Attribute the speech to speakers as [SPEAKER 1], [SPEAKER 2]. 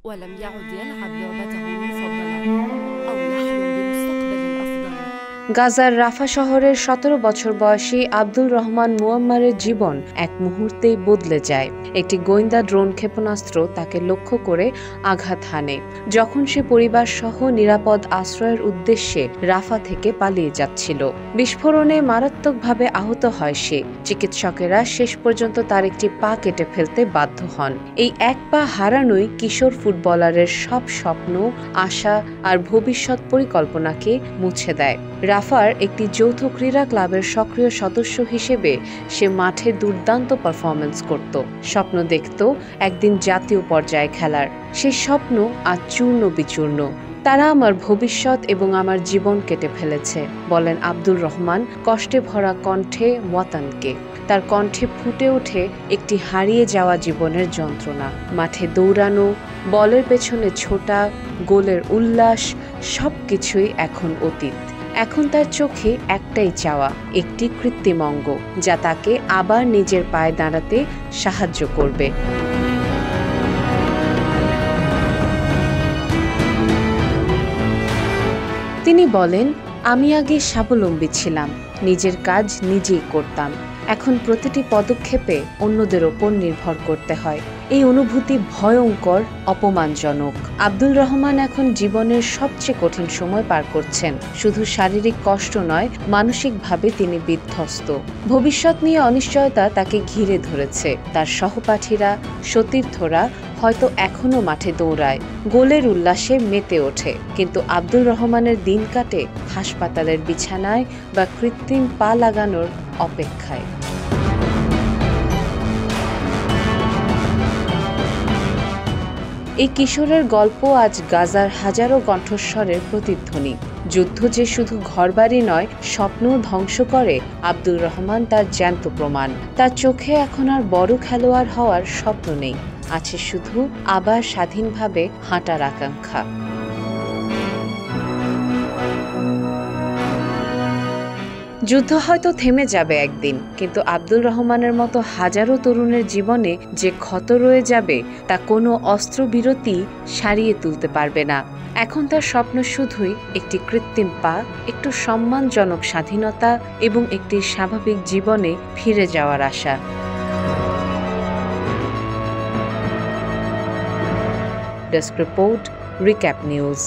[SPEAKER 1] ولم يعد يلعب لعبته المفضلة أو يحلم بمستقبل أفضل।
[SPEAKER 2] গাজার রাফা শহরের ১৭ বছর বয়সী আব্দুর রহমান মুয়াম্মারের জীবন এক মুহূর্তেই বদলে যায়। একটি গোয়েন্দা ড্রোন ক্ষেপণাস্ত্র তাকে লক্ষ্য করে আঘাত হানে যখন সে পরিবার সহ নিরাপদ আশ্রয়ের উদ্দেশ্যে রাফা থেকে পালিয়ে যাচ্ছিল। বিস্ফোরণে মারাত্মকভাবে আহত হয় সে। চিকিৎসকেরা শেষ পর্যন্ত তার একটি পা কেটে ফেলতে বাধ্য হন। এই এক পা হারানোই কিশোর ফুটবলারের সব স্বপ্ন, আশা আর ভবিষ্যৎ পরিকল্পনাকে মুছে দেয়। রাফার একটি যৌথ ক্রীড়া ক্লাবের সক্রিয় সদস্য হিসেবে সে মাঠে দুর্দান্ত পারফরমেন্স করত। স্বপ্ন দেখত একদিন জাতীয় পর্যায়ে খেলার। সেই স্বপ্ন আজ চূর্ণ বিচূর্ণ। তারা আমার ভবিষ্যৎ এবং আমার জীবন কেটে ফেলেছে, বলেন আব্দুর রহমান কষ্টে ভরা কণ্ঠে ওয়াতানকে। তার কণ্ঠে ফুটে ওঠে একটি হারিয়ে যাওয়া জীবনের যন্ত্রণা। মাঠে দৌড়ানো, বলের পেছনে ছোটা, গোলের উল্লাস সবকিছুই এখন অতীত। এখন তার চোখে একটাই চাওয়া, একটি কৃত্রিম অঙ্গ যা তাকে আবার নিজের পায়ে দাঁড়াতে সাহায্য করবে। তিনি বলেন, আমি আগে স্বাবলম্বী ছিলাম, নিজের কাজ নিজেই করতাম। এখন প্রতিটি পদক্ষেপে অন্যদের ওপর নির্ভর করতে হয়। এই অনুভূতি ভয়ঙ্কর, অপমানজনক। আব্দুল রহমান এখন জীবনের সবচেয়ে কঠিন সময় পার করছেন। শুধু শারীরিক কষ্ট নয়, মানসিকভাবে তিনি বিধ্বস্ত। ভবিষ্যৎ নিয়ে অনিশ্চয়তা তাকে ঘিরে ধরেছে। তার সহপাঠীরা, সতীর্থরা হয়তো এখনো মাঠে দৌড়ায়, গোলের উল্লাসে মেতে ওঠে, কিন্তু আব্দুর রহমানের দিন কাটে হাসপাতালের বিছানায় বা কৃত্রিম পা লাগানোর অপেক্ষায়। এই কিশোরের গল্প আজ গাজার হাজারো কণ্ঠস্বরের প্রতিধ্বনি। যুদ্ধ যে শুধু ঘরবাড়ি নয়, স্বপ্নও ধ্বংস করে, আব্দুর রহমান তার জ্যান্ত প্রমাণ। তার চোখে এখন আর বড় খেলোয়াড় হওয়ার স্বপ্ন নেই, আছে শুধু আবার স্বাধীনভাবে হাঁটার আকাঙ্ক্ষা। যুদ্ধ হয়তো থেমে যাবে একদিন, কিন্তু আব্দুর রহমানের মতো হাজারো তরুণের জীবনে যে ক্ষত রয়ে যাবে তা কোনো অস্ত্রবিরতি সারিয়ে তুলতে পারবে না। এখন তার স্বপ্ন শুধুই একটি কৃত্রিম পা, একটু সম্মানজনক স্বাধীনতা এবং একটি স্বাভাবিক জীবনে ফিরে যাওয়ার আশা। Desk report, recap news.